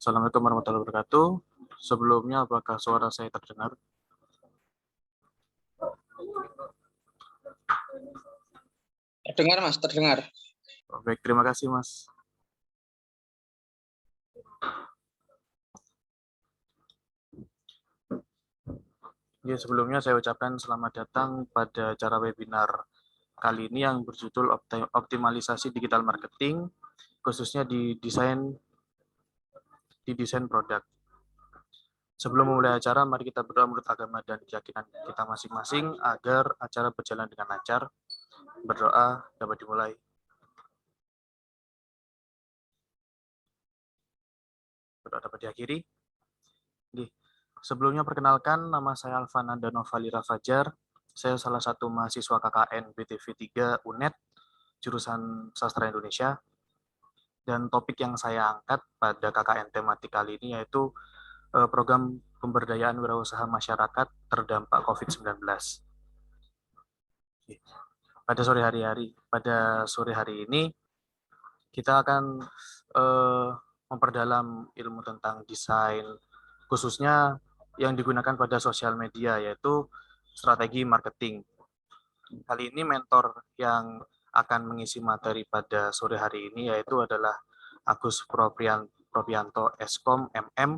Assalamualaikum warahmatullahi wabarakatuh. Sebelumnya, apakah suara saya terdengar? Terdengar, Mas, terdengar. Baik, terima kasih, Mas. Ya, sebelumnya saya ucapkan selamat datang pada acara webinar kali ini yang berjudul Optimalisasi Digital Marketing, khususnya di desain produk. Sebelum memulai acara, mari kita berdoa menurut agama dan keyakinan kita masing-masing agar acara berjalan dengan lancar. Berdoa dapat dimulai. Berdoa dapat diakhiri. Sebelumnya perkenalkan, nama saya Alfananda Novalira Fajar. Saya salah satu mahasiswa KKN BTV 3 UNED, jurusan Sastra Indonesia. Dan topik yang saya angkat pada KKN tematik kali ini yaitu program pemberdayaan wirausaha masyarakat terdampak COVID-19. Pada sore hari ini kita akan memperdalam ilmu tentang desain, khususnya yang digunakan pada sosial media, yaitu strategi marketing. Kali ini mentor yang akan mengisi materi pada sore hari ini yaitu adalah Agus Propianto Eskom MM.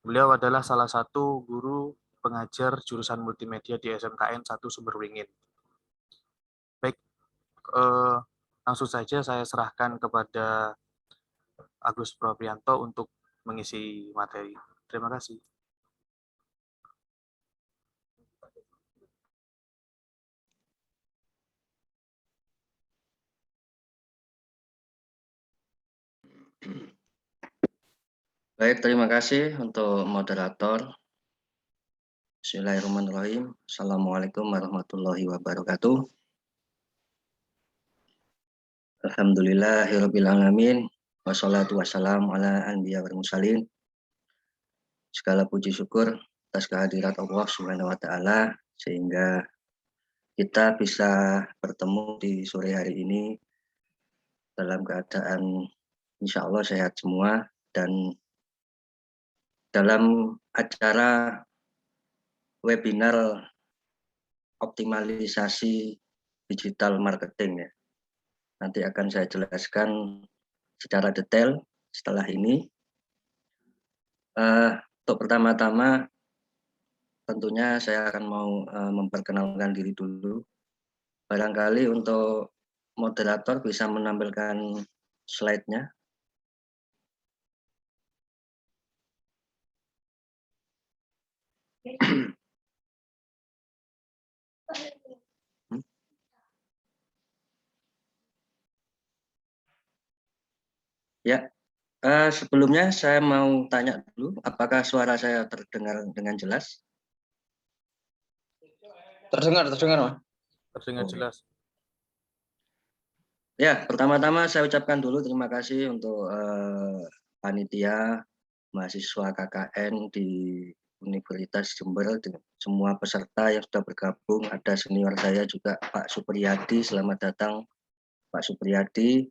Beliau adalah salah satu guru pengajar jurusan multimedia di SMKN 1 Sumberwingin. Baik, langsung saja saya serahkan kepada Agus Propianto untuk mengisi materi. Terima kasih. Baik, terima kasih untuk moderator. Bismillahirrahmanirrahim. Assalamualaikum warahmatullahi wabarakatuh. Alhamdulillahirrabbilalamin. Wassalatu wassalamu ala anbiya wal mursalin. Segala puji syukur atas kehadirat Allah Subhanahu wa taala sehingga kita bisa bertemu di sore hari ini dalam keadaan insya Allah sehat semua dan dalam acara webinar optimalisasi digital marketing ya. Nanti akan saya jelaskan secara detail setelah ini. Untuk pertama-tama tentunya saya akan mau memperkenalkan diri dulu. Barangkali untuk moderator bisa menampilkan slide-nya. Ya, sebelumnya saya mau tanya dulu, apakah suara saya terdengar dengan jelas? Terdengar, Mas. Terdengar jelas. Ya, pertama-tama saya ucapkan dulu terima kasih untuk panitia, mahasiswa KKN di Universitas Jember, semua peserta yang sudah bergabung, ada senior saya juga Pak Supriyadi, selamat datang Pak Supriyadi,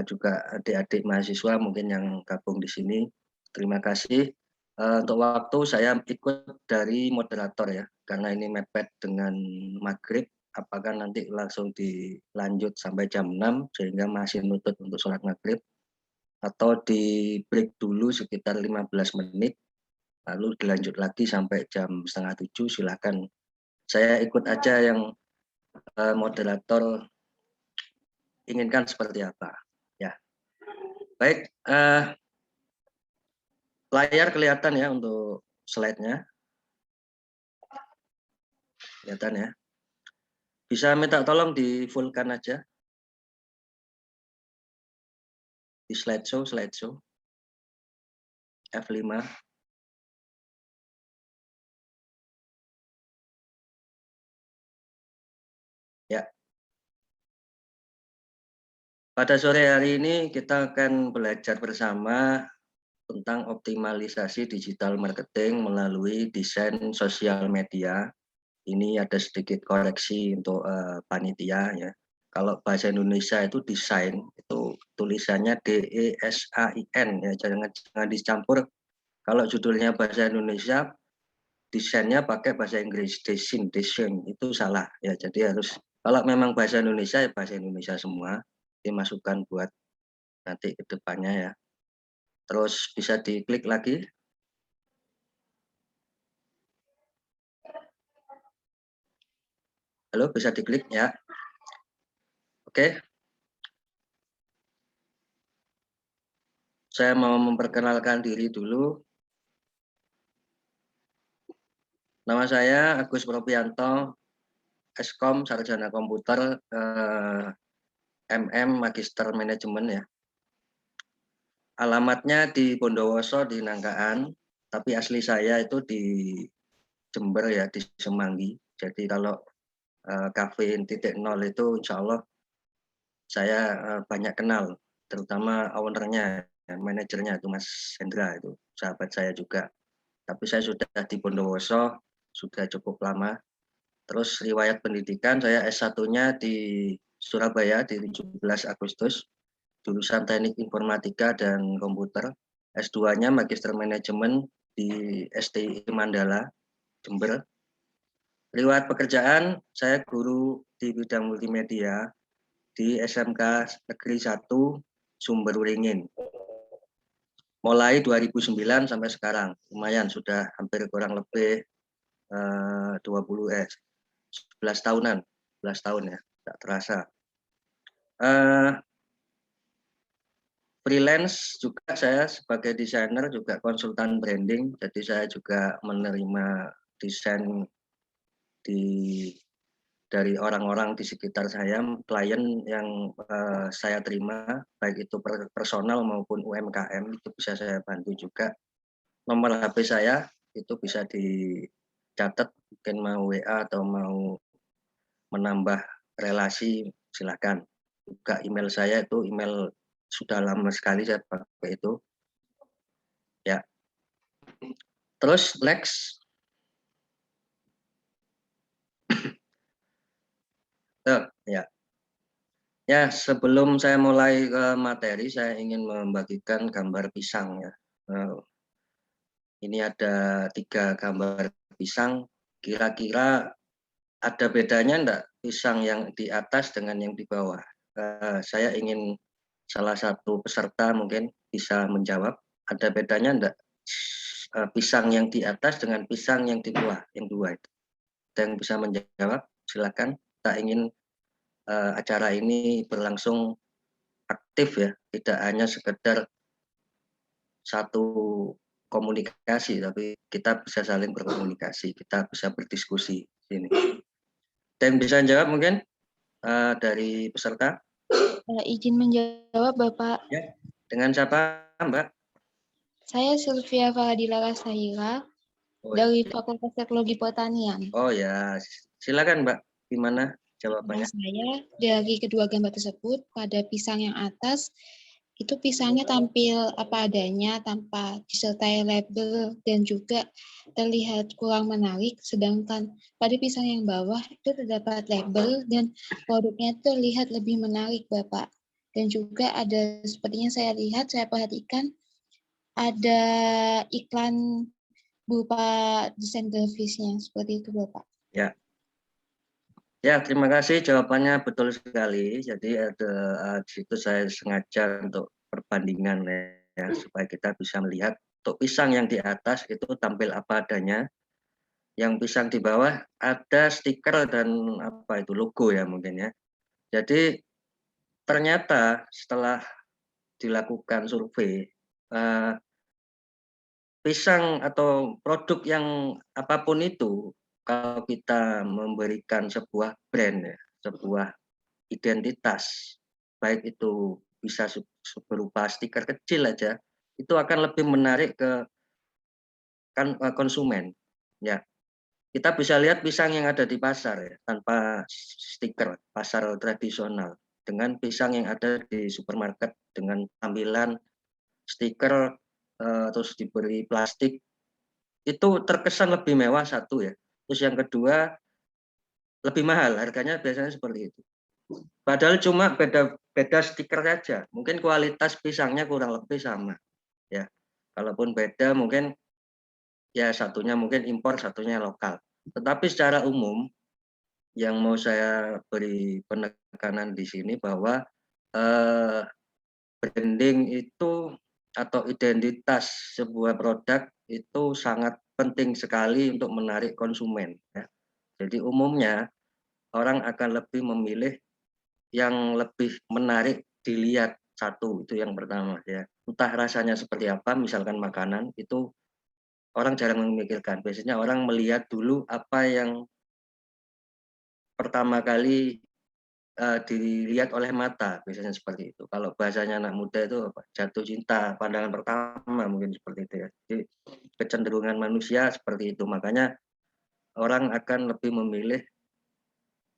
juga adik-adik mahasiswa mungkin yang gabung di sini. Terima kasih. Untuk waktu saya ikut dari moderator ya, karena ini mepet dengan maghrib, apakah nanti langsung dilanjut sampai jam 6 sehingga masih nutut untuk sholat maghrib, atau di break dulu sekitar 15 menit, lalu dilanjut lagi sampai jam 6:30, silakan. Saya ikut aja yang moderator inginkan seperti apa. Ya, baik. Layar kelihatan ya untuk slide-nya. Kelihatan ya. Bisa minta tolong di full-kan aja. Di slideshow. F5. Ya. Pada sore hari ini kita akan belajar bersama tentang optimalisasi digital marketing melalui desain sosial media. Ini ada sedikit koreksi untuk panitia ya. Kalau bahasa Indonesia itu desain, itu tulisannya DESAIN ya, jangan dicampur. Kalau judulnya bahasa Indonesia, desainnya pakai bahasa Inggris, design itu salah ya. Jadi harus kalau memang bahasa Indonesia ya bahasa Indonesia semua, dimasukkan buat nanti ke depannya ya. Terus bisa diklik lagi. Halo, bisa diklik ya. Oke. Saya mau memperkenalkan diri dulu. Nama saya Agus Propianto, Eskom, Sarjana Komputer, MM, Magister Manajemen ya. Alamatnya di Bondowoso di Nangkaan, tapi asli saya itu di Jember ya, di Semanggi. Jadi kalau Cafe 0.0 itu insya Allah saya banyak kenal, terutama ownernya, manajernya itu Mas Hendra, itu sahabat saya juga. Tapi saya sudah di Bondowoso, sudah cukup lama. Terus riwayat pendidikan, saya S1-nya di Surabaya di 17 Agustus, jurusan Teknik Informatika dan Komputer. S2-nya Magister Manajemen di STI Mandala, Jember. Riwayat pekerjaan, saya guru di bidang multimedia di SMK Negeri 1 Sumber Waringin. Mulai 2009 sampai sekarang, lumayan sudah hampir kurang lebih 11 tahunan, 11 tahun ya, tak terasa. Freelance juga saya sebagai desainer juga konsultan branding, jadi saya juga menerima desain dari orang-orang di sekitar saya, klien yang saya terima, baik itu personal maupun UMKM, itu bisa saya bantu juga. Nomor HP saya itu bisa dicatat, mungkin mau WA atau mau menambah relasi, silakan. Juga email saya itu email sudah lama sekali saya pakai itu. Ya. Terus next. Ya. Ya, sebelum saya mulai ke materi, saya ingin membagikan gambar pisang ya. Ini ada 3 gambar pisang. Kira-kira ada bedanya enggak pisang yang di atas dengan yang di bawah? Saya ingin salah satu peserta mungkin bisa menjawab. Ada bedanya enggak pisang yang di atas dengan pisang yang di bawah, yang dua itu? Ada yang bisa menjawab? Silakan. Kita ingin acara ini berlangsung aktif ya, tidak hanya sekedar satu komunikasi, tapi kita bisa saling berkomunikasi, kita bisa berdiskusi sini. Dan bisa jawab mungkin dari peserta? Izin menjawab, Bapak. Ya. Dengan siapa, Mbak? Saya Sylvia Fadila Rasahila dari Fakultas Teknologi Pertanian. Oh ya, silakan Mbak. Gimana jawabannya? Saya dari kedua gambar tersebut, pada pisang yang atas itu pisangnya tampil apa adanya tanpa disertai label dan juga terlihat kurang menarik, sedangkan pada pisang yang bawah itu terdapat label dan produknya terlihat lebih menarik, Bapak. Dan juga ada sepertinya saya lihat, saya perhatikan ada iklan berupa desain grafisnya, seperti itu Bapak. Ya. Ya, terima kasih jawabannya betul sekali. Jadi di situ saya sengaja untuk perbandingan ya, supaya kita bisa melihat untuk pisang yang di atas itu tampil apa adanya. Yang pisang di bawah ada stiker dan apa itu logo ya mungkin ya. Jadi ternyata setelah dilakukan survei, pisang atau produk yang apapun itu, kalau kita memberikan sebuah brand, ya, sebuah identitas, baik itu bisa berupa stiker kecil aja, itu akan lebih menarik ke konsumen. Ya, kita bisa lihat pisang yang ada di pasar ya, tanpa stiker, pasar tradisional, dengan pisang yang ada di supermarket dengan tampilan stiker terus diberi plastik, itu terkesan lebih mewah satu ya. Terus yang kedua lebih mahal, harganya biasanya seperti itu. Padahal cuma beda stiker saja. Mungkin kualitas pisangnya kurang lebih sama. Ya, kalaupun beda mungkin ya satunya mungkin impor, satunya lokal. Tetapi secara umum yang mau saya beri penekanan di sini bahwa branding itu atau identitas sebuah produk itu sangat penting sekali untuk menarik konsumen. Ya. Jadi umumnya orang akan lebih memilih yang lebih menarik dilihat, satu itu yang pertama ya. Entah rasanya seperti apa, misalkan makanan itu orang jarang memikirkan. Biasanya orang melihat dulu apa yang pertama kali dilihat oleh mata, biasanya seperti itu. Kalau bahasanya anak muda itu jatuh cinta pandangan pertama, mungkin seperti itu ya. Jadi kecenderungan manusia seperti itu. Makanya orang akan lebih memilih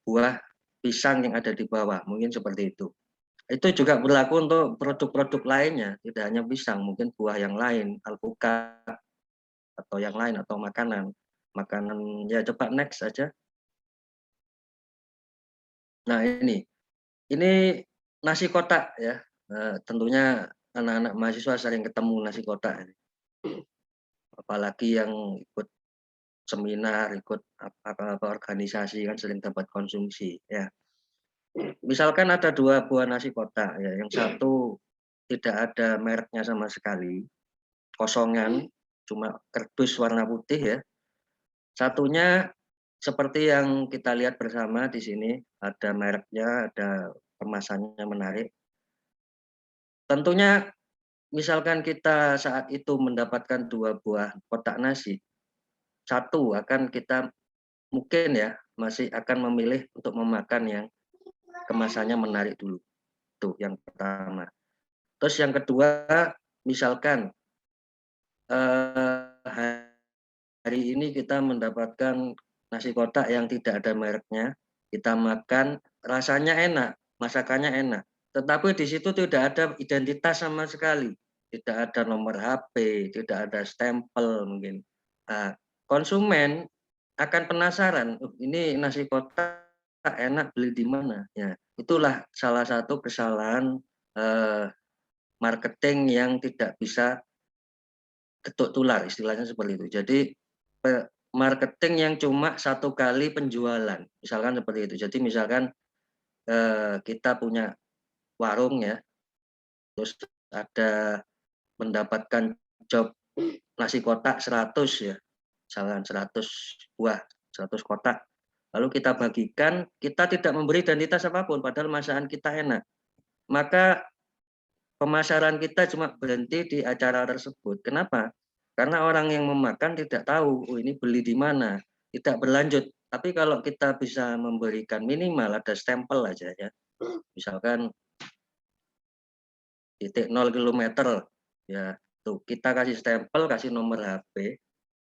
buah pisang yang ada di bawah, mungkin seperti itu. Itu juga berlaku untuk produk-produk lainnya, tidak hanya pisang, mungkin buah yang lain, alpukat atau yang lain, atau makanan. Makanan ya, coba next aja. Nah ini nasi kotak ya. Tentunya anak-anak mahasiswa sering ketemu nasi kotak. Apalagi yang ikut seminar, ikut apa organisasi kan sering dapat konsumsi ya. Misalkan ada 2 buah nasi kotak ya, yang satu tidak ada mereknya sama sekali, kosongan, cuma kardus warna putih ya. Satunya seperti yang kita lihat bersama di sini, ada mereknya, ada kemasannya menarik. Tentunya misalkan kita saat itu mendapatkan 2 buah kotak nasi, satu akan kita mungkin ya masih akan memilih untuk memakan yang kemasannya menarik dulu. Itu yang pertama. Terus yang kedua, misalkan hari ini kita mendapatkan nasi kotak yang tidak ada mereknya, kita makan, rasanya enak, masakannya enak. Tetapi di situ tidak ada identitas sama sekali. Tidak ada nomor HP, tidak ada stempel mungkin. Nah, konsumen akan penasaran, ini nasi kotak enak, beli di mana? Ya, itulah salah satu kesalahan marketing yang tidak bisa ketuk tular, istilahnya seperti itu. Jadi marketing yang cuma satu kali penjualan, misalkan seperti itu. Jadi misalkan kita punya warung ya, terus ada mendapatkan job nasi kotak 100 ya, misalkan 100 buah, 100 kotak. Lalu kita bagikan, kita tidak memberi identitas apapun, padahal masakan kita enak. Maka pemasaran kita cuma berhenti di acara tersebut. Kenapa? Karena orang yang memakan tidak tahu, oh ini beli di mana, tidak berlanjut. Tapi kalau kita bisa memberikan minimal ada stempel aja ya, misalkan titik 0 km ya, tuh kita kasih stempel, kasih nomor HP.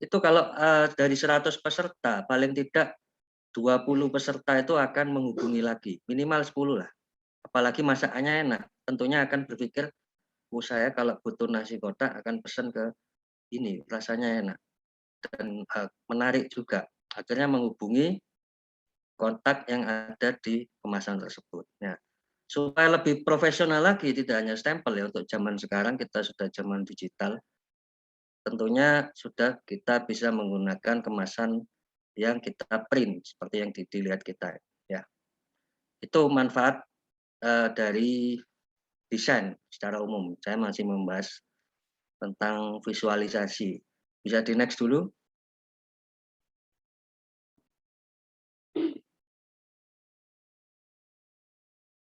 Itu kalau dari 100 peserta paling tidak 20 peserta itu akan menghubungi lagi, minimal 10 lah. Apalagi masakannya enak, tentunya akan berpikir, oh saya kalau butuh nasi kotak akan pesan ke ini, rasanya enak dan menarik juga. Akhirnya menghubungi kontak yang ada di kemasan tersebut. Nah, supaya lebih profesional lagi, tidak hanya stempel ya, untuk zaman sekarang kita sudah zaman digital, tentunya sudah kita bisa menggunakan kemasan yang kita print seperti yang dilihat kita ya. Itu manfaat dari desain secara umum. Saya masih membahas tentang visualisasi. Bisa di next dulu.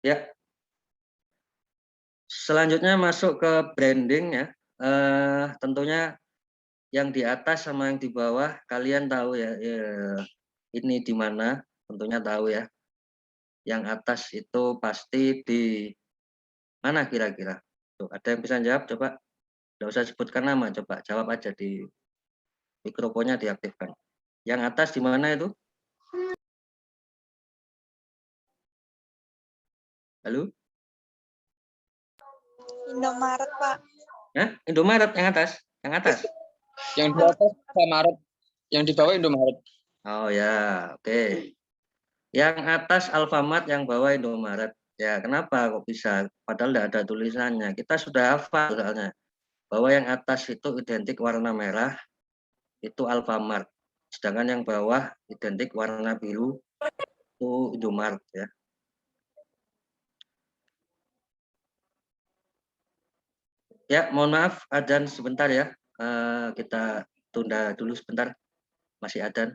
Ya. Selanjutnya masuk ke branding ya. Tentunya yang di atas sama yang di bawah kalian tahu ya, ini di mana, tentunya tahu ya. Yang atas itu pasti di mana kira-kira? Tuh, ada yang bisa jawab coba? Nggak usah sebutkan nama, coba jawab aja, di mikrofonnya diaktifkan. Yang atas di mana itu? Halo? Indomaret, Pak. Hah? Indomaret yang atas? Yang atas? Yang di atas Indomaret, yang di bawah Indomaret. Oh ya, oke. Yang atas Alfamart, yang bawah Indomaret. Ya, kenapa kok bisa? Padahal tidak ada tulisannya. Kita sudah hafal soalnya bahwa yang atas itu identik warna merah, itu Alfamart. Sedangkan yang bawah identik warna biru, itu Indomaret ya. Ya, mohon maaf, adzan sebentar ya. Kita tunda dulu sebentar. Masih adzan.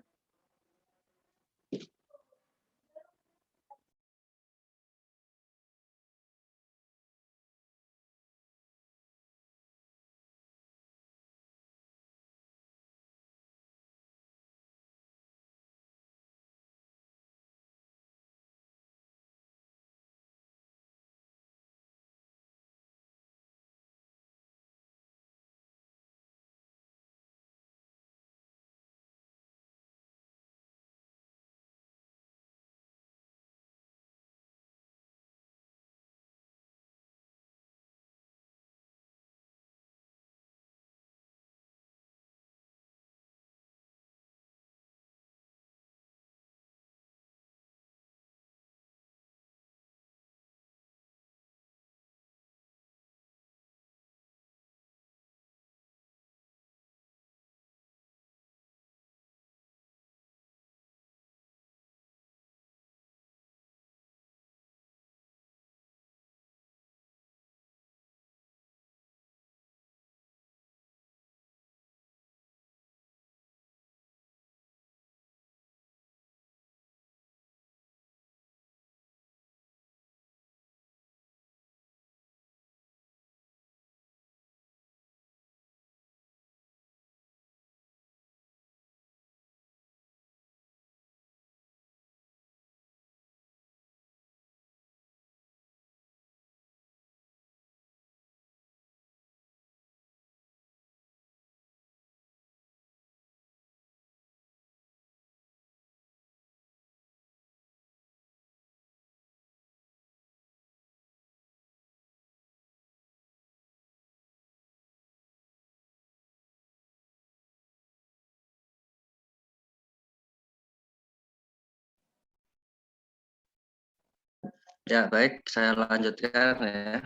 Ya, baik, saya lanjutkan ya.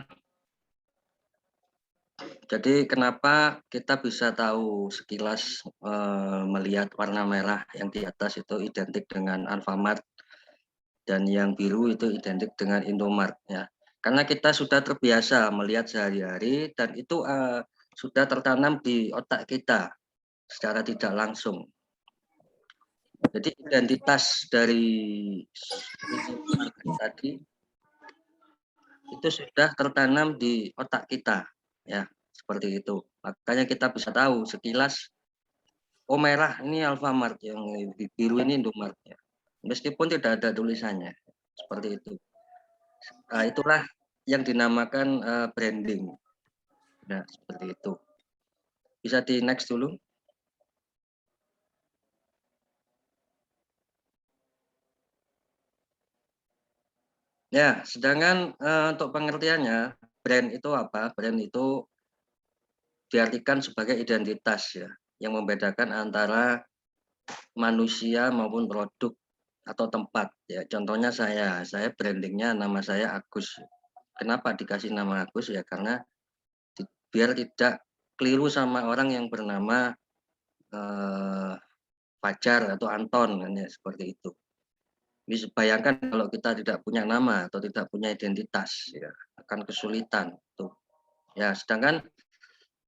Jadi kenapa kita bisa tahu sekilas melihat warna merah yang di atas itu identik dengan Alfamart dan yang biru itu identik dengan Indomart ya. Karena kita sudah terbiasa melihat sehari-hari dan itu sudah tertanam di otak kita secara tidak langsung. Jadi identitas dari tadi itu sudah tertanam di otak kita ya, seperti itu. Makanya kita bisa tahu sekilas, oh merah ini Alfamart, yang biru ini Indomaret ya. Meskipun tidak ada tulisannya, seperti itu. Nah, itulah yang dinamakan branding. Nah, seperti itu. Bisa di next dulu. Ya, sedangkan untuk pengertiannya, brand itu apa? Brand itu diartikan sebagai identitas ya, yang membedakan antara manusia maupun produk atau tempat ya. Contohnya saya brandingnya nama saya Agus. Kenapa dikasih nama Agus ya? Karena biar tidak keliru sama orang yang bernama Fajar atau Anton kan ya, seperti itu. Bisa bayangkan kalau kita tidak punya nama atau tidak punya identitas ya, akan kesulitan tuh. Ya, sedangkan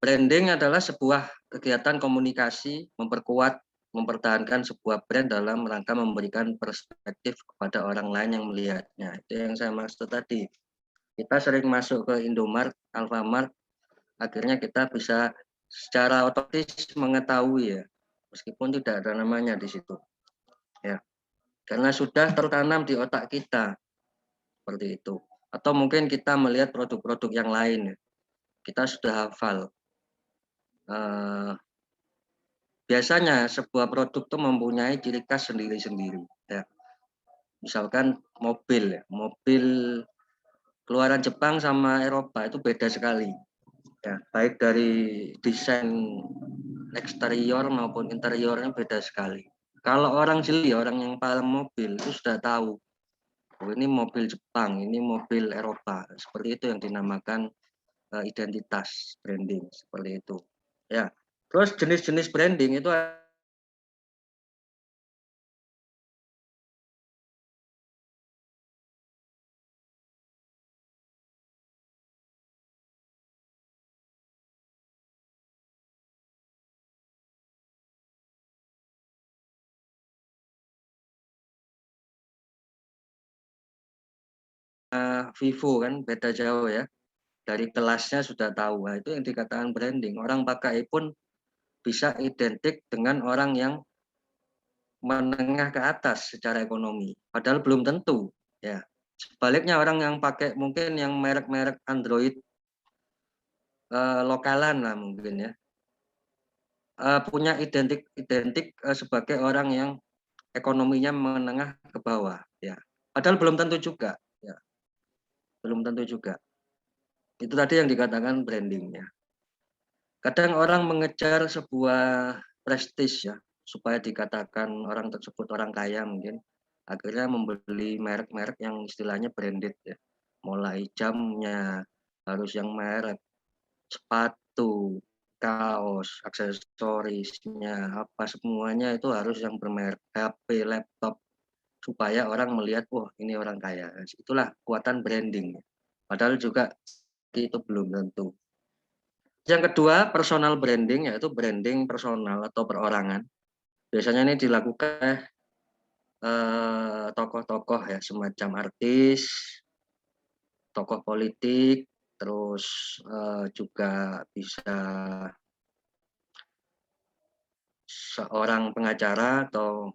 branding adalah sebuah kegiatan komunikasi memperkuat, mempertahankan sebuah brand dalam rangka memberikan perspektif kepada orang lain yang melihatnya. Itu yang saya maksud tadi. Kita sering masuk ke Indomart, Alfamart, akhirnya kita bisa secara otomatis mengetahui ya, meskipun tidak ada namanya di situ. Ya, karena sudah tertanam di otak kita seperti itu. Atau mungkin kita melihat produk-produk yang lain, kita sudah hafal. Biasanya sebuah produk itu mempunyai ciri khas sendiri-sendiri. Ya. Misalkan mobil, mobil keluaran Jepang sama Eropa itu beda sekali. Ya, baik dari desain eksterior maupun interiornya beda sekali. Kalau orang jeli, orang yang paham mobil itu sudah tahu, oh, ini mobil Jepang, ini mobil Eropa. Seperti itu yang dinamakan identitas branding, seperti itu. Ya. Terus jenis-jenis branding itu Vivo kan beda jauh ya. Dari kelasnya sudah tahu. Nah, itu yang dikatakan branding. Orang pakai pun bisa identik dengan orang yang menengah ke atas secara ekonomi. Padahal belum tentu. Ya. Sebaliknya orang yang pakai mungkin yang merek-merek Android lokalan lah mungkin ya. Punya identik sebagai orang yang ekonominya menengah ke bawah. Ya. Padahal belum tentu juga. Ya. Belum tentu juga. Itu tadi yang dikatakan brandingnya. Kadang orang mengejar sebuah prestis ya, supaya dikatakan orang tersebut orang kaya mungkin. Akhirnya membeli merek-merek yang istilahnya branded ya. Mulai jamnya harus yang merek, sepatu, kaos, aksesorisnya, apa semuanya itu harus yang bermerek, HP, laptop, supaya orang melihat, wah ini orang kaya. Itulah kekuatan branding. Padahal juga itu belum tentu. Yang kedua, personal branding, yaitu branding personal atau perorangan. Biasanya ini dilakukan tokoh-tokoh ya, semacam artis, tokoh politik, terus juga bisa seorang pengacara atau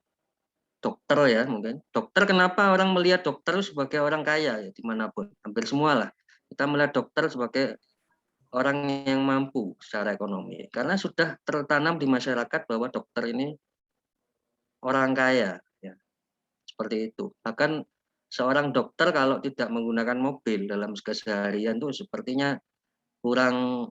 dokter ya mungkin. Dokter, kenapa orang melihat dokter sebagai orang kaya ya dimanapun, hampir semua lah. Kita melihat dokter sebagai orang yang mampu secara ekonomi. Karena sudah tertanam di masyarakat bahwa dokter ini orang kaya, ya, seperti itu. Bahkan seorang dokter kalau tidak menggunakan mobil dalam keseharian itu sepertinya kurang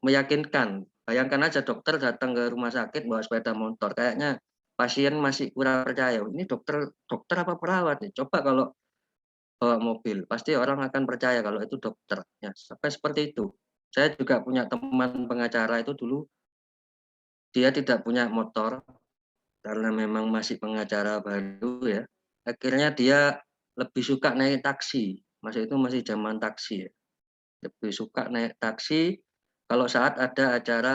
meyakinkan. Bayangkan aja dokter datang ke rumah sakit bawa sepeda motor, kayaknya pasien masih kurang percaya. Ini dokter apa perawat nih? Coba kalau bawa mobil, pasti orang akan percaya kalau itu dokter. Ya, sampai seperti itu. Saya juga punya teman pengacara itu dulu, dia tidak punya motor karena memang masih pengacara baru ya. Akhirnya dia lebih suka naik taksi. Masa itu masih zaman taksi ya. Lebih suka naik taksi kalau saat ada acara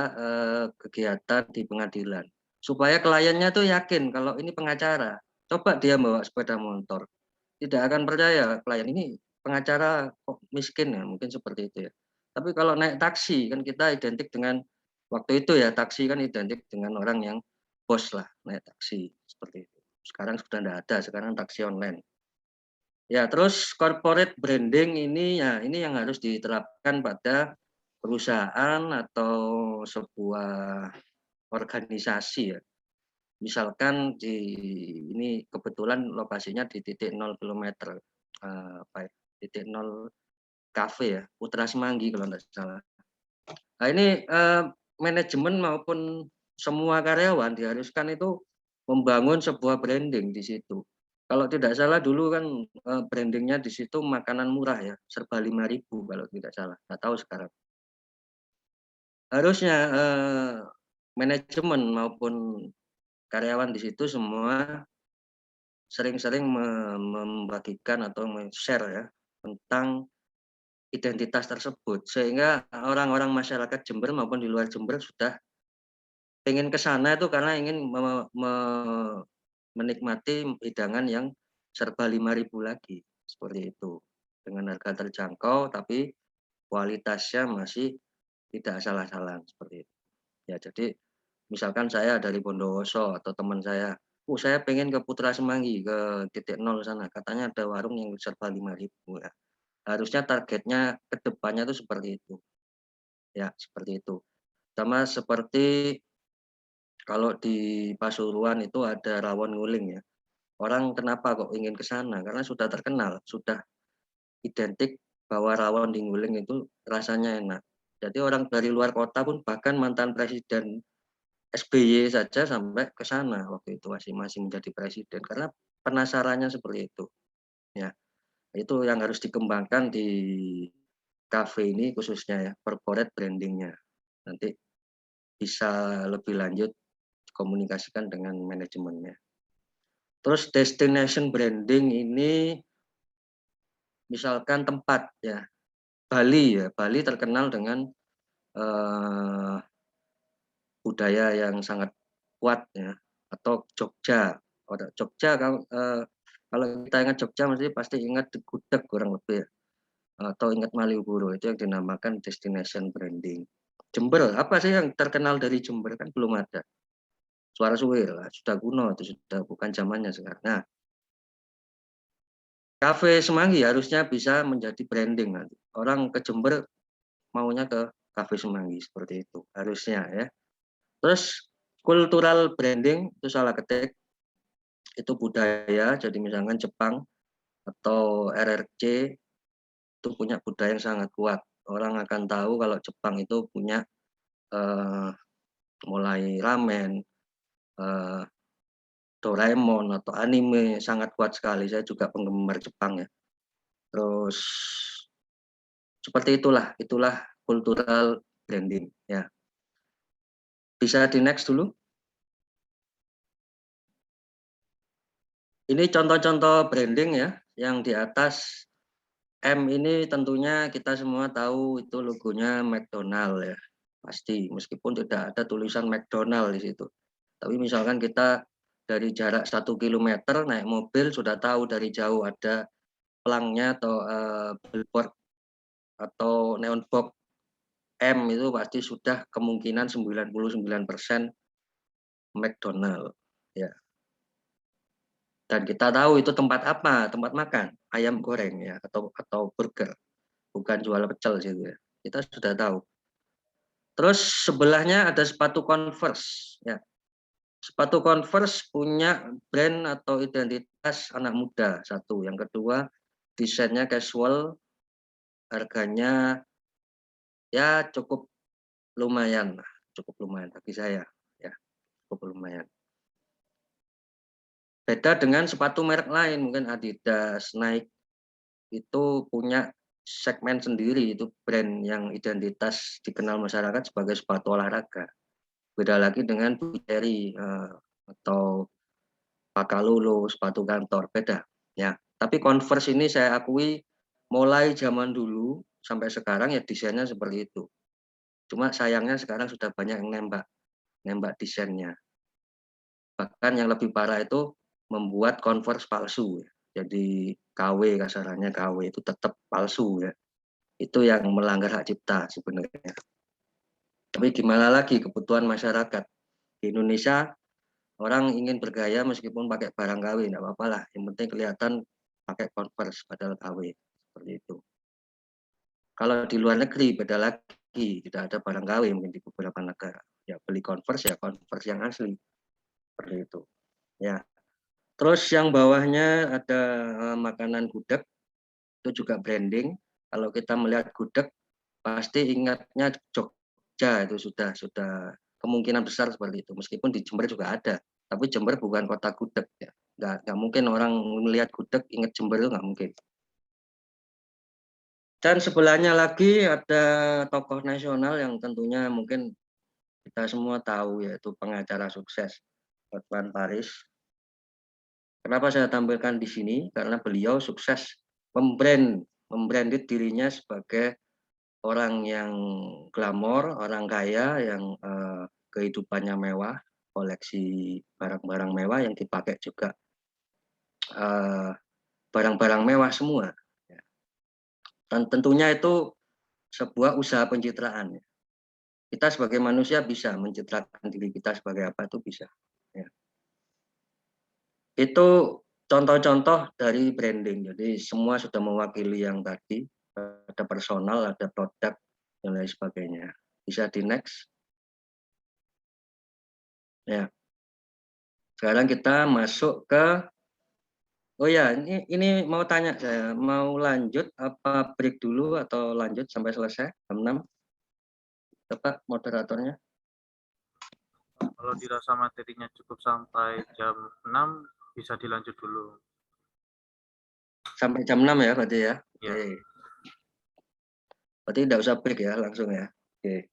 kegiatan di pengadilan. Supaya kliennya tuh yakin kalau ini pengacara. Coba dia bawa sepeda motor. Tidak akan percaya klien ini pengacara kok miskin ya, mungkin seperti itu ya. Tapi kalau naik taksi kan kita identik dengan waktu itu ya, taksi kan identik dengan orang yang bos lah, naik taksi seperti itu. Sekarang sudah tidak ada, sekarang taksi online. Ya, terus corporate branding ini ya, ini yang harus diterapkan pada perusahaan atau sebuah organisasi ya. Misalkan ini kebetulan lokasinya di titik 0 km, titik 0 kafe ya, Putra Semanggi kalau tidak salah. Nah ini manajemen maupun semua karyawan diharuskan itu membangun sebuah branding di situ. Kalau tidak salah dulu kan brandingnya di situ makanan murah ya, serba 5.000 kalau tidak salah. Nggak tahu sekarang. Harusnya manajemen maupun karyawan di situ semua sering-sering membagikan atau share ya tentang identitas tersebut, sehingga orang-orang masyarakat Jember maupun di luar Jember sudah pengen ke sana itu karena ingin menikmati hidangan yang serba 5.000 lagi, seperti itu. Dengan harga terjangkau tapi kualitasnya masih tidak salah-salah seperti itu. Ya, jadi misalkan saya dari Bondowoso atau teman saya, saya pengen ke Putra Semanggi, ke titik 0 sana, katanya ada warung yang serba 5.000 ya. Harusnya targetnya ke depannya itu seperti itu. Ya, seperti itu. Sama seperti kalau di Pasuruan itu ada rawon nguling ya. Orang kenapa kok ingin ke sana? Karena sudah terkenal, sudah identik bahwa rawon di Nguling itu rasanya enak. Jadi orang dari luar kota pun, bahkan mantan presiden SBY saja sampai ke sana waktu itu masih menjadi presiden karena penasarannya seperti itu. Ya, itu yang harus dikembangkan di cafe ini khususnya ya, corporate brandingnya. Nanti bisa lebih lanjut komunikasikan dengan manajemennya. Terus destination branding ini misalkan tempat ya, Bali ya, Bali terkenal dengan budaya yang sangat kuat ya, atau Jogja. Jogja kalau kita ingat Jogja pasti ingat gudeg kurang lebih ya, atau ingat Malioboro, itu yang dinamakan destination branding. Jember, apa sih yang terkenal dari Jember? Kan belum ada. Suara Suwir lah, sudah kuno, itu sudah bukan zamannya sekarang. Nah, Cafe Semanggi harusnya bisa menjadi branding nanti. Orang ke Jember maunya ke Cafe Semanggi seperti itu harusnya ya. Terus cultural branding itu salah ketik, itu budaya. Jadi misalkan Jepang atau RRC itu punya budaya yang sangat kuat. Orang akan tahu kalau Jepang itu punya mulai ramen, Doraemon atau anime sangat kuat sekali. Saya juga penggemar Jepang ya. Terus seperti itulah cultural branding ya. Bisa di next dulu. Ini contoh-contoh branding ya, yang di atas M ini tentunya kita semua tahu itu logonya McDonald ya. Pasti, meskipun tidak ada tulisan McDonald di situ. Tapi misalkan kita dari jarak 1 kilometer naik mobil sudah tahu dari jauh ada pelangnya atau billboard atau neon box M itu pasti sudah kemungkinan 99% McDonald ya. Dan kita tahu itu tempat apa, tempat makan, ayam goreng ya atau burger, bukan jual pecel gitu ya. Kita sudah tahu. Terus sebelahnya ada sepatu Converse ya. Sepatu Converse punya brand atau identitas anak muda satu. Yang kedua, desainnya casual, harganya ya cukup lumayan bagi saya ya, cukup lumayan. Beda dengan sepatu merek lain, mungkin Adidas, Nike itu punya segmen sendiri, itu brand yang identitas dikenal masyarakat sebagai sepatu olahraga. Beda lagi dengan Burberry atau Pacalolo, sepatu kantor, beda ya. Tapi Converse ini saya akui mulai zaman dulu sampai sekarang ya desainnya seperti itu. Cuma sayangnya sekarang sudah banyak yang nembak desainnya. Bahkan yang lebih parah itu membuat Converse palsu. Jadi KW kasarannya KW itu tetap palsu ya. Itu yang melanggar hak cipta sebenarnya. Tapi gimana lagi kebutuhan masyarakat di Indonesia, orang ingin bergaya meskipun pakai barang KW, enggak apa-apa lah. Yang penting kelihatan pakai Converse padahal KW seperti itu. Kalau di luar negeri beda lagi, tidak ada barang KW mungkin di beberapa negara. Ya beli Converse ya Converse yang asli seperti itu. Ya. Terus yang bawahnya ada makanan gudeg, itu juga branding. Kalau kita melihat gudeg, pasti ingatnya Jogja, itu sudah kemungkinan besar seperti itu. Meskipun di Jember juga ada, tapi Jember bukan kota gudeg ya. Nggak mungkin orang melihat gudeg ingat Jember, itu nggak mungkin. Dan sebelahnya lagi ada tokoh nasional yang tentunya mungkin kita semua tahu, yaitu pengacara sukses Hotman Paris. Kenapa saya tampilkan di sini? Karena beliau sukses membranded dirinya sebagai orang yang glamor, orang kaya yang kehidupannya mewah, koleksi barang-barang mewah yang dipakai juga barang-barang mewah semua. Dan tentunya itu sebuah usaha pencitraan. Kita sebagai manusia bisa mencitrakan diri kita sebagai apa itu bisa. Ya. Itu contoh-contoh dari branding. Jadi semua sudah mewakili yang tadi. Ada personal, ada produk, dan lain sebagainya. Bisa di next. Ya. Sekarang kita masuk ke, oh ya, ini mau tanya saya, mau lanjut apa break dulu atau lanjut sampai selesai jam 6? Bapak moderatornya. Kalau dirasa materinya cukup sampai jam 6, bisa dilanjut dulu. Sampai jam 6 ya berarti ya. Ya. Oke. Berarti tidak usah break ya, langsung ya. Oke.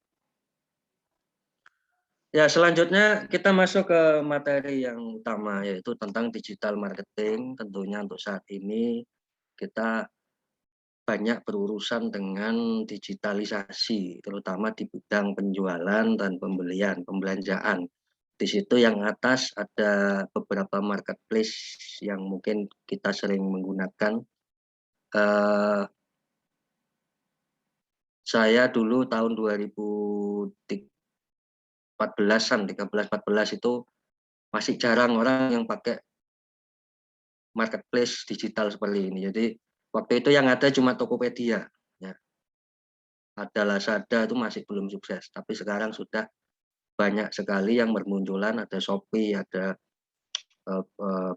Ya, selanjutnya kita masuk ke materi yang utama, yaitu tentang digital marketing. Tentunya untuk saat ini kita banyak berurusan dengan digitalisasi, terutama di bidang penjualan dan pembelian, pembelanjaan. Di situ yang atas ada beberapa marketplace yang mungkin kita sering menggunakan. Saya dulu tahun 2014-an, 13-14 itu masih jarang orang yang pakai marketplace digital seperti ini. Jadi waktu itu yang ada cuma Tokopedia. Ya. Ada Lazada itu masih belum sukses, tapi sekarang sudah banyak sekali yang bermunculan. Ada Shopee, ada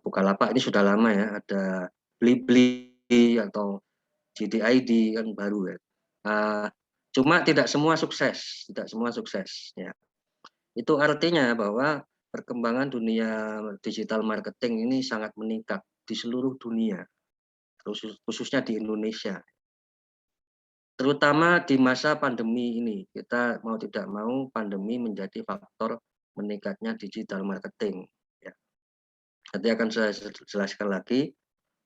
Bukalapak, ini sudah lama ya. Ada Blibli atau JDID kan baru ya. Cuma tidak semua sukses, ya. Itu artinya bahwa perkembangan dunia digital marketing ini sangat meningkat di seluruh dunia, khususnya di Indonesia. Terutama di masa pandemi ini, kita mau tidak mau pandemi menjadi faktor meningkatnya digital marketing. Ya. Nanti akan saya jelaskan lagi.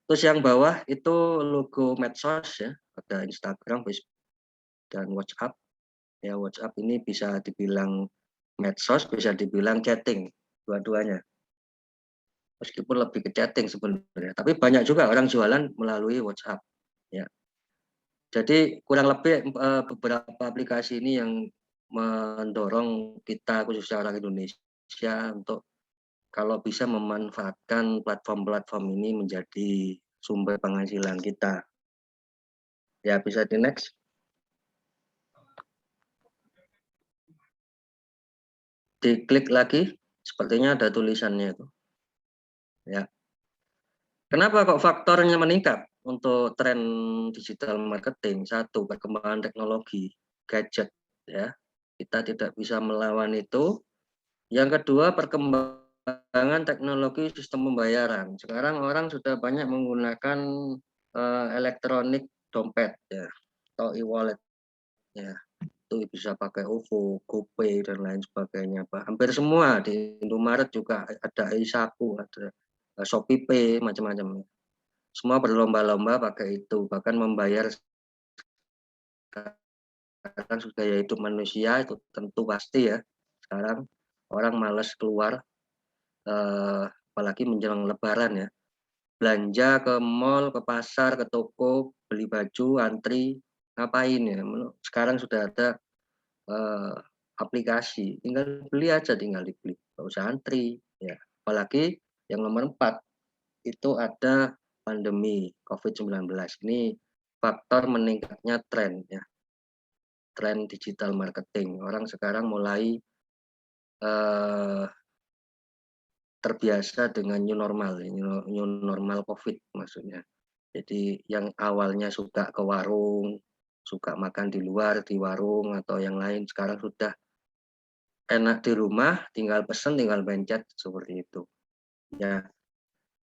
Terus yang bawah itu logo medsos ya, ada Instagram, Facebook, dan WhatsApp. Ya, WhatsApp ini bisa dibilang medsos, bisa dibilang chatting, dua-duanya. Meskipun lebih ke chatting sebenarnya, tapi banyak juga orang jualan melalui WhatsApp. Ya. Jadi kurang lebih beberapa aplikasi ini yang mendorong kita khususnya orang Indonesia untuk kalau bisa memanfaatkan platform-platform ini menjadi sumber penghasilan kita. Ya, bisa di next. Diklik lagi, sepertinya ada tulisannya itu. Ya. Kenapa kok faktornya meningkat untuk tren digital marketing? Satu, perkembangan teknologi, gadget, ya. Kita tidak bisa melawan itu. Yang kedua, perkembangan teknologi sistem pembayaran. Sekarang orang sudah banyak menggunakan elektronik dompet, ya, atau e-wallet, ya. Itu bisa pakai OVO, GoPay, dan lain sebagainya. Hampir semua di Indomaret juga ada iSaku, ada Shopee Pay, macam-macam. Semua berlomba-lomba pakai itu, bahkan membayar sekarang sudah hidup manusia itu tentu pasti ya. Sekarang orang malas keluar, apalagi menjelang Lebaran ya. Belanja ke mall, ke pasar, ke toko, beli baju, antri, ngapain ya? Sekarang sudah ada aplikasi, tinggal beli aja, tinggal dibeli, nggak usah antri. Ya. Apalagi yang nomor 4 itu ada pandemi COVID-19. Ini faktor meningkatnya tren ya, tren digital marketing. Orang sekarang mulai terbiasa dengan new normal COVID maksudnya. Jadi yang awalnya suka ke warung, suka makan di luar di warung atau yang lain, sekarang sudah enak di rumah, tinggal pesen, tinggal pencet seperti itu. Ya,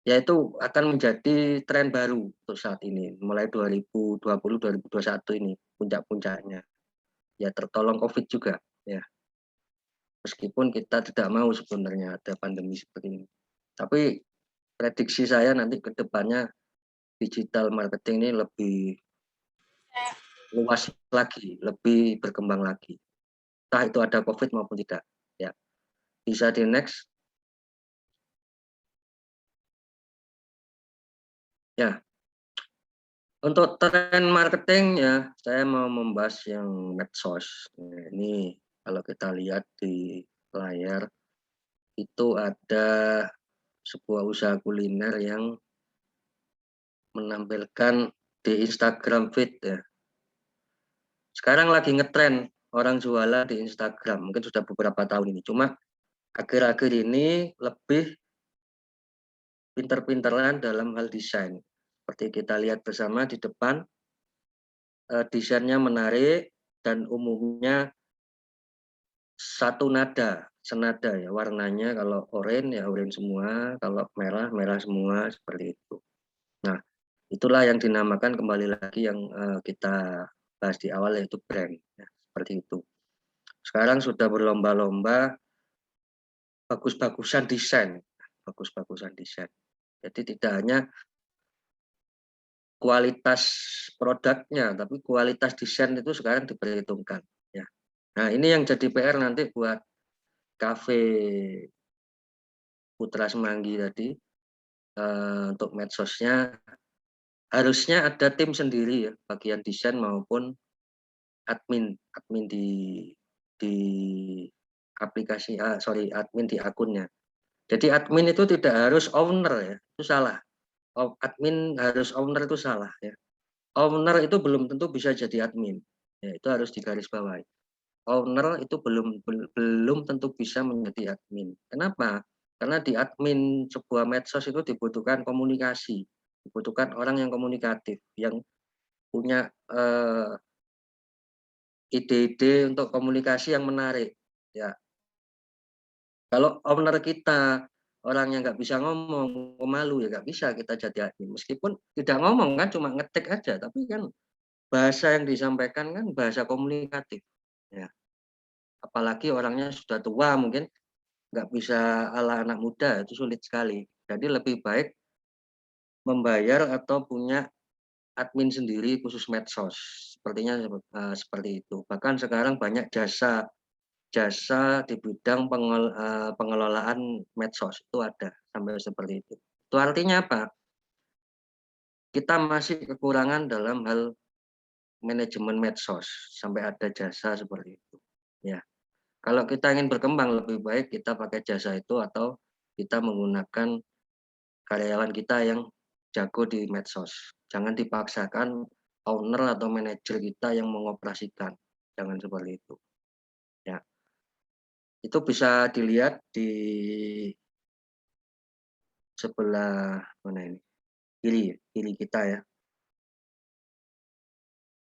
yaitu akan menjadi tren baru untuk saat ini, mulai 2020-2021 ini puncak-puncaknya. Ya tertolong COVID juga, ya. Meskipun kita tidak mau sebenarnya ada pandemi seperti ini. Tapi prediksi saya nanti ke depannya digital marketing ini lebih luas lagi, lebih berkembang lagi. Entah itu ada COVID maupun tidak. Ya, bisa di next. Ya, untuk tren marketing ya, saya mau membahas yang medsos. Nah, ini kalau kita lihat di layar itu ada sebuah usaha kuliner yang menampilkan di Instagram feed ya. Sekarang lagi ngetren orang jualan di Instagram, mungkin sudah beberapa tahun ini. Cuma akhir-akhir ini lebih pinter-pinteran dalam hal desain. Seperti kita lihat bersama di depan, desainnya menarik dan umumnya satu nada, senada ya warnanya. Kalau oranye ya oranye semua, kalau merah merah semua seperti itu. Nah, itulah yang dinamakan kembali lagi yang kita bahas di awal yaitu brand ya, seperti itu. Sekarang sudah berlomba-lomba bagus-bagusan desain, bagus-bagusan desain. Jadi tidak hanya kualitas produknya, tapi kualitas desain itu sekarang diperhitungkan. Ya. Nah, ini yang jadi PR nanti buat kafe Putra Semanggi tadi, untuk medsosnya harusnya ada tim sendiri ya, bagian desain maupun admin di aplikasi, admin di akunnya. Jadi admin itu tidak harus owner ya, itu salah. Admin harus owner itu salah ya. Owner itu belum tentu bisa jadi admin. Ya, itu harus digarisbawahi. Owner itu belum tentu bisa menjadi admin. Kenapa? Karena di admin sebuah medsos itu dibutuhkan komunikasi, dibutuhkan orang yang komunikatif, yang punya ide-ide untuk komunikasi yang menarik. Ya, kalau owner kita orang yang nggak bisa ngomong, pemalu ya nggak bisa kita jadi admin. Meskipun tidak ngomong kan, cuma ngetik aja, tapi kan bahasa yang disampaikan kan bahasa komunikatif. Ya. Apalagi orangnya sudah tua mungkin nggak bisa ala anak muda, itu sulit sekali. Jadi lebih baik membayar atau punya admin sendiri khusus medsos. Sepertinya seperti itu. Bahkan sekarang banyak jasa di bidang pengelolaan medsos itu ada sampai seperti itu. Itu artinya apa? Kita masih kekurangan dalam hal manajemen medsos sampai ada jasa seperti itu. Ya, kalau kita ingin berkembang lebih baik kita pakai jasa itu atau kita menggunakan karyawan kita yang jago di medsos. Jangan dipaksakan owner atau manajer kita yang mengoperasikan. Jangan seperti itu. Ya. Itu bisa dilihat di sebelah mana ini? Kiri kita ya.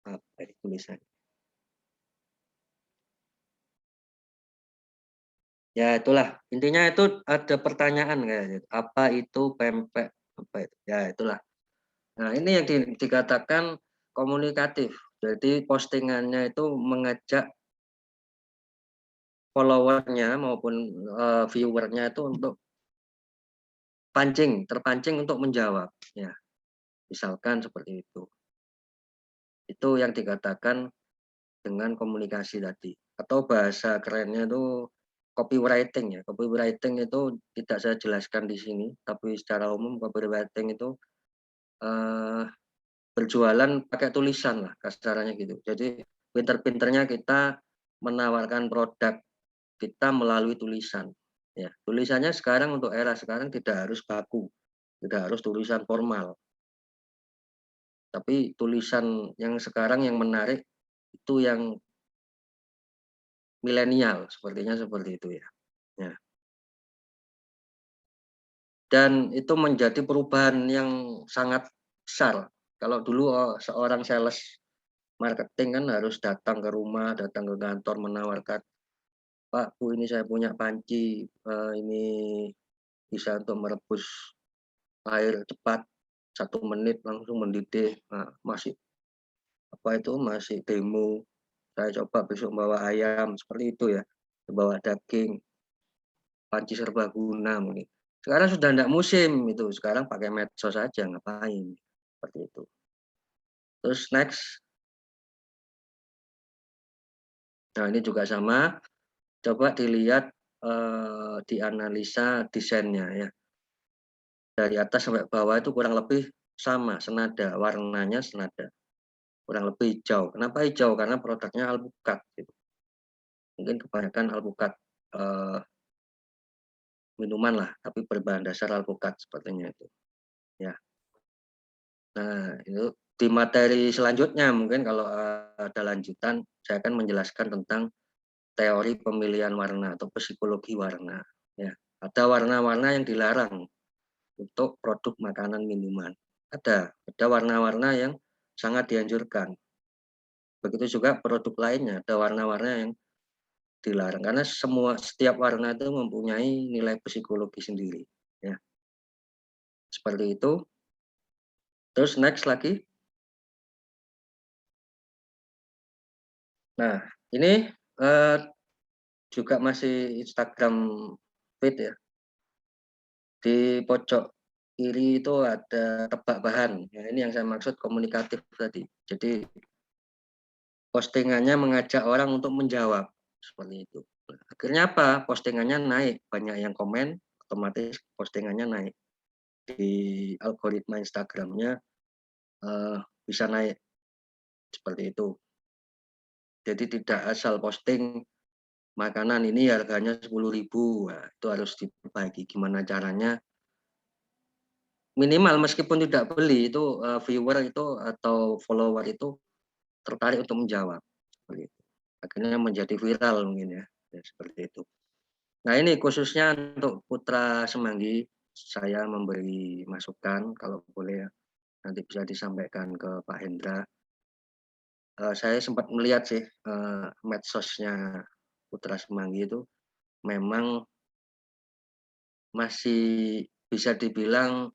Apa ini tulisan? Ya itulah. Intinya itu ada pertanyaan kayaknya. Apa itu pempek? Apa itu? Ya itulah. Nah, ini yang dikatakan komunikatif. Jadi postingannya itu mengajak followernya maupun viewernya itu untuk terpancing untuk menjawab. Ya, misalkan seperti itu. Itu yang dikatakan dengan komunikasi tadi. Atau bahasa kerennya itu copywriting ya. Copywriting itu tidak saya jelaskan di sini, tapi secara umum copywriting itu berjualan pakai tulisan lah kasarannya gitu. Jadi pinter-pinternya kita menawarkan produk kita melalui tulisan. Ya, tulisannya sekarang untuk era sekarang tidak harus baku, tidak harus tulisan formal. Tapi tulisan yang sekarang yang menarik itu yang milenial, sepertinya seperti itu ya. Ya. Dan itu menjadi perubahan yang sangat besar. Kalau dulu seorang sales marketing kan harus datang ke rumah, datang ke kantor menawarkan, Pak, Bu, ini saya punya panci, ini bisa untuk merebus air cepat 1 menit langsung mendidih. Nah, masih masih demo. Saya coba besok bawa ayam seperti itu ya, bawa daging, panci serbaguna mungkin. Sekarang sudah tidak musim itu, sekarang pakai medsos saja ngapain seperti itu. Terus next, nah ini juga sama. Coba dilihat dianalisa desainnya ya. Dari atas sampai bawah itu kurang lebih sama, senada, warnanya senada. Kurang lebih hijau. Kenapa hijau? Karena produknya alpukat. Gitu. Mungkin kebanyakan alpukat minuman lah, tapi berbahan dasar alpukat sepertinya itu. Ya. Nah, itu di materi selanjutnya mungkin kalau ada lanjutan, saya akan menjelaskan tentang teori pemilihan warna atau psikologi warna. Ya. Ada warna-warna yang dilarang untuk produk makanan minuman. Ada warna-warna yang sangat dianjurkan. Begitu juga produk lainnya, ada warna-warna yang dilarang karena setiap warna itu mempunyai nilai psikologi sendiri, ya. Seperti itu. Terus next lagi. Nah, ini juga masih Instagram feed ya. Di pojok kiri itu ada tebak bahan. Ya, ini yang saya maksud komunikatif tadi. Jadi postingannya mengajak orang untuk menjawab seperti itu. Akhirnya apa? Postingannya naik, banyak yang komen, otomatis postingannya naik di algoritma Instagramnya bisa naik seperti itu. Jadi tidak asal posting makanan ini harganya 10.000, nah, itu harus diperbaiki. Gimana caranya? Minimal meskipun tidak beli itu viewer itu atau follower itu tertarik untuk menjawab. Seperti itu. Akhirnya menjadi viral mungkin ya seperti itu. Nah ini khususnya untuk Putra Semanggi, saya memberi masukan kalau boleh ya, nanti bisa disampaikan ke Pak Hendra. Saya sempat melihat sih medsosnya Putra Semanggi itu memang masih bisa dibilang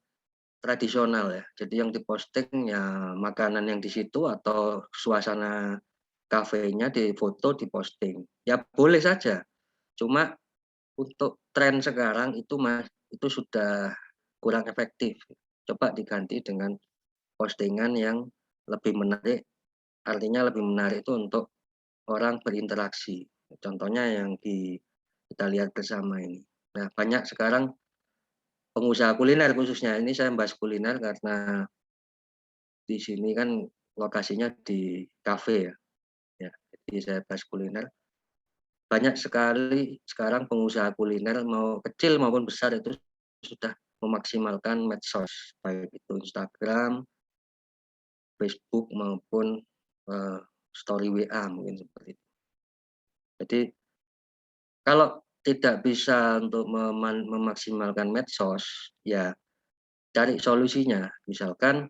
tradisional ya. Jadi yang diposting ya makanan yang di situ atau suasana kafenya difoto diposting. Ya boleh saja. Cuma untuk tren sekarang itu sudah kurang efektif. Coba diganti dengan postingan yang lebih menarik, artinya lebih menarik itu untuk orang berinteraksi. Contohnya yang kita lihat bersama ini. Nah, banyak sekarang pengusaha kuliner khususnya, ini saya bahas kuliner karena di sini kan lokasinya di kafe ya. Jadi saya bahas kuliner. Banyak sekali sekarang pengusaha kuliner mau kecil maupun besar itu sudah memaksimalkan medsos, baik itu Instagram, Facebook maupun story WA mungkin seperti itu. Jadi kalau tidak bisa untuk memaksimalkan medsos, ya cari solusinya. Misalkan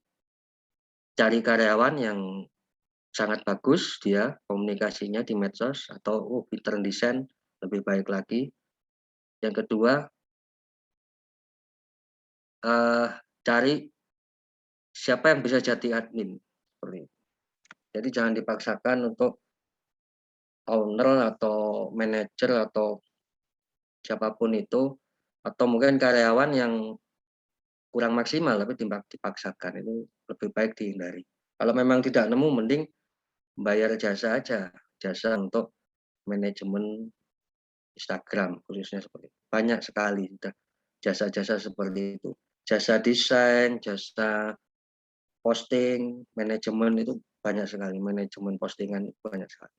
cari karyawan yang sangat bagus dia komunikasinya di medsos atau pinter desain lebih baik lagi. Yang kedua, cari siapa yang bisa jadi admin. Jadi jangan dipaksakan untuk owner atau manajer atau siapapun itu, atau mungkin karyawan yang kurang maksimal tapi dipaksakan, itu lebih baik dihindari. Kalau memang tidak nemu, mending bayar jasa aja, jasa untuk manajemen Instagram khususnya seperti itu. Banyak sekali sudah jasa-jasa seperti itu. Jasa desain, jasa posting, manajemen itu banyak sekali. Manajemen postingan itu banyak sekali.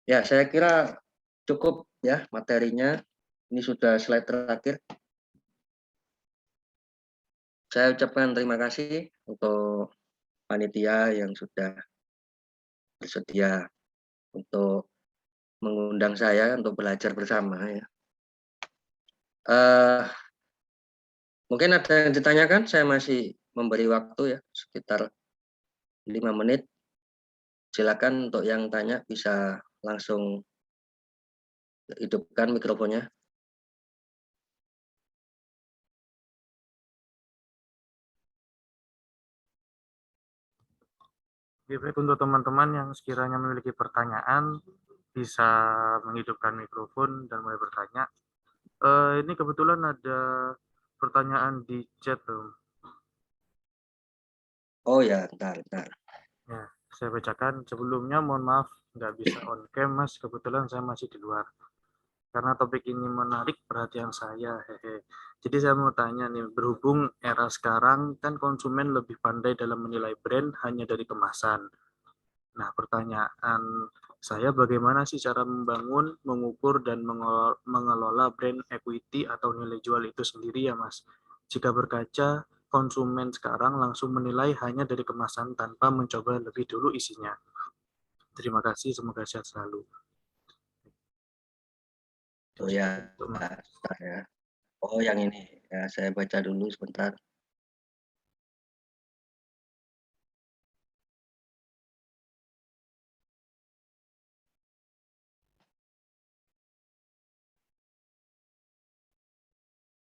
Ya, saya kira cukup ya materinya. Ini sudah slide terakhir. Saya ucapkan terima kasih untuk panitia yang sudah bersedia untuk mengundang saya untuk belajar bersama ya. Mungkin ada yang ditanyakan, saya masih memberi waktu ya sekitar 5 menit. Silakan untuk yang tanya bisa langsung hidupkan mikrofonnya. Baik, untuk teman-teman yang sekiranya memiliki pertanyaan bisa menghidupkan mikrofon dan mulai bertanya. Ini kebetulan ada pertanyaan di chat tuh. Oh ya, bentar. Ya, saya bacakan. Sebelumnya mohon maaf nggak bisa on cam, Mas. Kebetulan saya masih di luar. Karena topik ini menarik perhatian saya. Hehe. Jadi saya mau tanya nih, berhubung era sekarang kan konsumen lebih pandai dalam menilai brand hanya dari kemasan. Nah, pertanyaan saya bagaimana sih cara membangun, mengukur, dan mengelola brand equity atau nilai jual itu sendiri ya, Mas? Jika berkaca, konsumen sekarang langsung menilai hanya dari kemasan tanpa mencoba lebih dulu isinya. Terima kasih, semoga sehat selalu. Oh ya, bentar ya. Oh yang ini ya, saya baca dulu sebentar.